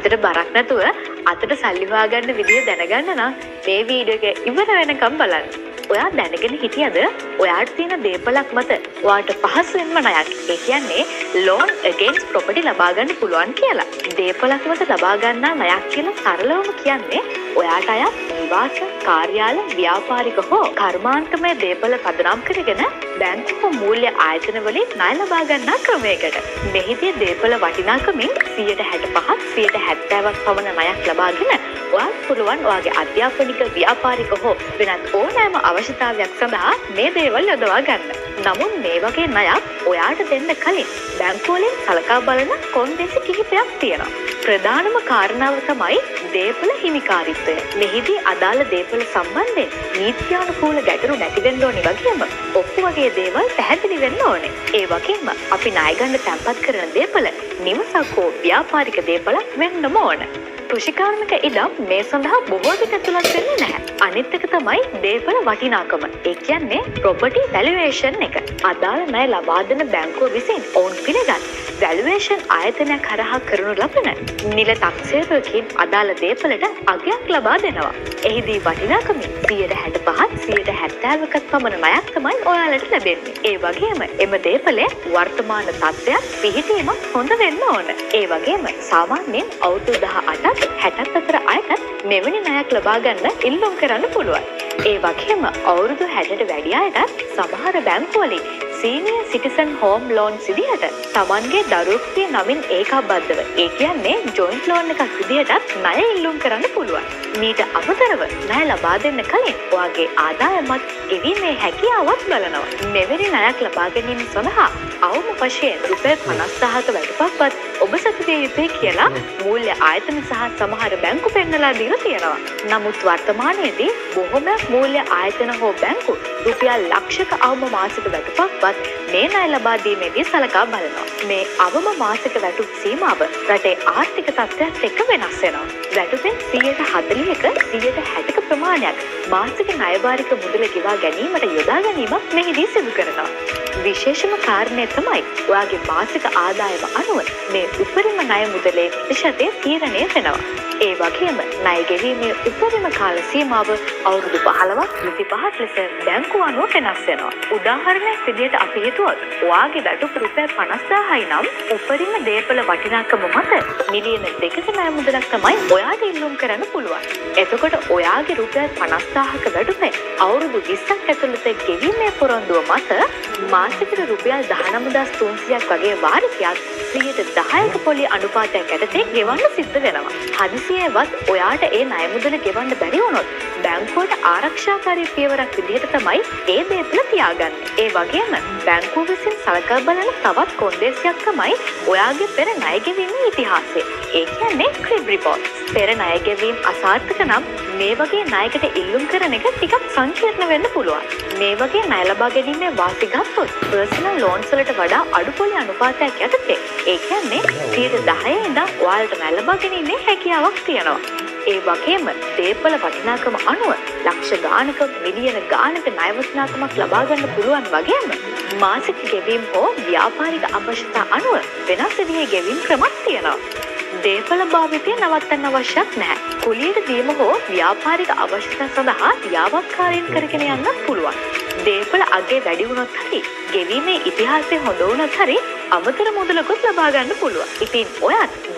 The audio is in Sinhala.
හිතට බරක් නැතුව අතට සල්ලි හොයාගන්න විදිය දැනගන්න නම් මේ වීඩියෝ එක ඉවර වෙනකම් බලන්න. ඔයා දැනගෙන හිටියද ඔයාට තියෙන දේපලක් මත ඔයාට පහසුවෙන්ම ණයක් ඒ කියන්නේ loan against property ලබා ගන්න පුළුවන් කියලා. දේපලක් මත ලබා ගන්නා ණයක් කියලා සරලවම කියන්නේ ඔයාට අයත් නිවාස, කාර්යාල, ව්‍යාපාරික හෝ කර්මාන්තමය දේපල පදනම් කරගෙන බැංකුව මූල්‍ය ආයතන වලින් ණය ලබා ගන්නා ක්‍රමයකට. මෙහිදී දේපල වටිනාකමින් 65%ක් 70%ක් පමණ ණයක් ලබාගෙන ඔයාට පුළුවන් ඔයාගේ අධ්‍යාපනික, ව්‍යාපාරික හෝ වෙනත් ඕනෑම අවශ්‍යතාවයක් සඳහා මේ දේවල් යොදවා ගන්න. නමුත් මේ වගේ ණයක් ඔයාට දෙන්න කලින් බැංකුවලින් සලකා බලන කොන්දේසි කිහිපයක් තියෙනවා. ප්‍රධානම කාරණාව තමයි දේපල හිමිකාරීත්වය. මෙහිදී අදාළ දේපල සම්බන්ධයෙන් නීත්‍යානුකූල ගැටලු නැති වෙන්න ඕනේ වගේම ඔප්පු වගේ දේවල් පැහැදිලි වෙන්න ඕනේ. ඒ වගේම අපි ණය ගන්න තැන්පත් කරන දේපල නිවසක් හෝ ව්‍යාපාරික දේපලක් වෙන්නම ඕනේ. කෘෂිකාර්මික ඉඩම් මේ සඳහා බොහෝ විට ඇතුළත් වෙන්නේ නැහැ. අනිත් එක තමයි දේපල වටිනාකම. ඒ කියන්නේ property valuation එක. අදාළ ණය ලබා දෙන බැංකුව විසින් ඔවුන් පිළිගත් valuation ආයතනයක් හරහා කරනු ලබන නිල තක්සේරුවකින් අදාළ දේපලට අගයක් ලබා දෙනවා. එහිදී වටිනාකමින් 65%ක් 70%ක් පමණ ණයක් තමයි ඔයාලට ලැබෙන්නේ. ඒ වගේම එම දේපලේ වර්තමාන තත්ත්වයක් පිහිටීමක් හොඳ වෙන්න ඕන. ඒ වගේම සාමාන්‍යයෙන් අවුරුදු 18ක් 60ක් අතර අයටත් මෙවැනි ණයක් ලබා ගන්න ඉල්ලුම් කරන්න පුළුවන්. ඒ වගේම අවුරුදු 60ට වැඩි අයටත් සමහර බැංකුවලින් සීනියර් සිටිසන් හෝම් ලෝන්ස් විදිහට තමන්ගේ දරුවෙකුගේ නමින් ඒකාබද්ධව ඒ කියන්නේ ජොයින්ට් ලෝන් එකක් විදිහටත් ණය ඉල්ලුම් කරන්න පුළුවන්. මීට අමතරව ණය ලබා දෙන්න කලින් ඔයාගේ ආදායමත් ගෙවීමේ හැකියාවත් බලනවා. මෙවැනි ණයක් ලබා ගැනීම සඳහා අවම වශයෙන් රුපියල් 50,000ක වැඩිපක්වත් ඔබ සතු දිය යුතුයි කියලා මූල්‍ය ආයතන සහ සමහර බැංකු පෙන්නලා දීලා තියෙනවා. නමුත් වර්තමානයේදී බොහෝම මූල්‍ය ආයතන හෝ බැංකු රුපියල් ලක්ෂක අවම මාසික වැඩිපක්වත් මේ ණය ලබා දීමේදී සලකා බලනවා. මේ අවම මාසික වැටුප් සීමාව රටේ ආර්ථික තත්ත්වයත් එක්ක වෙනස් වෙනවා. වැටුපෙන් 40%ක 60%ක ප්‍රමාණයක් මාසික ණයභාරික මුදල ගෙවා ගැනීමට යොදා ගැනීමක් මෙහිදී සිදු කරනවා. විශේෂම කාරණය තමයි ඔයාගේ මාසික ආදායම අනුව මේ උපරිම ණය මුදලේ ප්‍රතිශතය තීරණය වෙනවා. ඒ වගේම ණය ගෙවීමේ උපරිම කාල සීමාව අවුරුදු 15ක් 25ක් ලෙස බැංකුව අනුව වෙනස් වෙනවා. උදාහරණයක් විදිහට අපි හිතුවොත් ඔයාගේ වැටුප රුපියල් 50,000යි නම් උපරිම දේපල වටිනාකම මත මිලියන 2ක ණය මුදලක් තමයි ඔයාට ඉල්ලුම් කරන්න පුළුවන්. එතකොට ඔයාගේ රුපියල් 50,000ක වැටුපේ අවුරුදු 20ක් ඇතුළත ගෙවීමේ පොරොන්දුව මත මාසිකට රුපියල් 19,300ක් වගේ වාරිකයක් 10%ක පොලි අනුපාතයක් යටතේ ගෙවන්න සිද්ධ වෙනවා. හදිසියෙවත් ඔයාට ඒ ණය මුදල ගෙවන්න බැරි වුණොත් බැංකුවට ආරක්ෂාකාරී පියවරක් විදිහට තමයි ඒ දේපල තියාගන්නේ. ඒ වගේම බැංකුව විසින් සලකා බලන තවත් කොන්දේසියක් තමයි ඔයාගේ පෙර ණය ගෙවීමේ ඉතිහාසය. ඒ කියන්නේ ක්‍රිබ් රිපෝට්. පෙර ණය ගෙවීම අසාර්ථක නම් මේ වගේ ණයකට ඉල්ලුම් කරන එක ටිකක් සංකීර්ණ වෙන්න පුළුවන්. මේ වගේ ණය ලබා ගැනීමේ වාසි ගත්තොත් පර්සනල් ලෝන්ස් වලට වඩා අඩු පොලි අනුපාතයක් යටතේ ඒ කියන්නේ 10% ඉඳන් ඔයාලට ණය ලබා ගැනීමේ හැකියාවක් තියෙනවා. ඒ වගේම දේපල වටිනාකම අනුව ලක්ෂ ගානක මිලියන ගානක ණය වටිනාකමක් ලබා ගන්න පුළුවන් වගේම මාසික ගෙවීම් හෝ ව්‍යාපාරික අවශ්‍යතා අනුව වෙනස් විදිහේ ගෙවීම් ක්‍රමක් තියෙනවා. දේපල භාවිතය නවත්තන්න අවශ්‍යත් නැහැ. කුලියට දීම හෝ ව්‍යාපාරික අවශ්‍යතා සඳහා යාවත්කාරීන් කරගෙන යන්නත් පුළුවන්. දේපල අගේ වැඩි වුණොත් හරි ගෙවීමේ ඉතිහාසය හොඳ වුණොත් හරි අමතර මුදලකුත් ලබා ගන්න පුළුවන්. ඉතින් ඔයත්